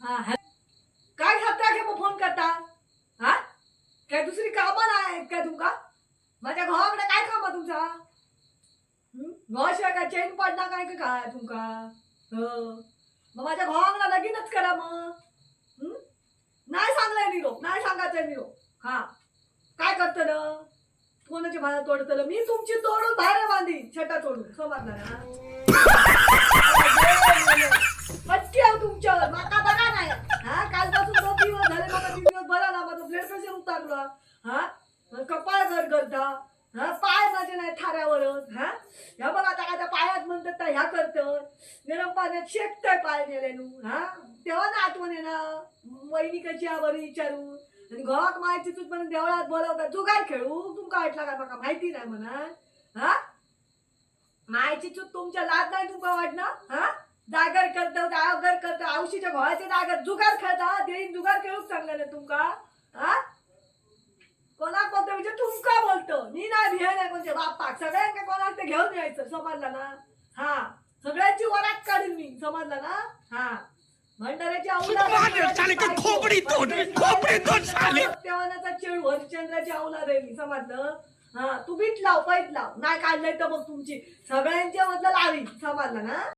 काय खात्या घे फोन करता हा काय दुसरी कामं नाही काय तुमका माझ्या घराकडे काय काम आहे तुमचा घराशिवाय काय चैन पडणार काय का काय तुमका मग माझ्या घराकडे लगीनच करा मग नाही सांगलाय निरोप नाही सांगायचंय निरोप हा काय करत ना कोणाची भाला तोडत मी तुमची तोडून बाहेर बांधी छटा तोडून समजला ना पटकी आहे तुमच्यावर माका बघा नाही हा कालपासून 2 दिवस झाले मला 3 दिवस बरा ना माझं ब्लड प्रेशर उतारलं हा कपाळ गरगरता हा पाय माझे नाही थाऱ्यावरच हा ह्या बघा आता काय पायात म्हणतात ह्या करतं गरम पाण्यात शेकतय पाय नेलेनू हा तेव्हा ना आठवण आहे ना वहिनी कशी आवर विचारू आणि घरात माहिती तू पण देवळात बोलावतात जुगार खेळू तुमका वाटला का बघा माहिती नाही म्हणा हा मायची चूक तुमच्या लाज नाही तुमका वाटणं हा जागर करतो जागर करतो औशीच्या घोळाचे जागर जुगार खेळता देईन जुगार खेळूक सांगलं ना तुमका हा कोणा कोणतं म्हणजे तुमका बोलतो मी नाही भिय नाही कोणते बाप्पाक सगळ्यांना कोणाला ते घेऊन यायचं समजलं ना हा सगळ्यांची वरात काढीन मी समजलं ना हा भंडाऱ्याची तेव्हाचा चेळ हरिश्चंद्राची औलाद आहे मी समजलं हा तू बीट लाव पैत लाव नाही काढलंय तर मग तुमची सगळ्यांच्या मधलं लावी समजलं ना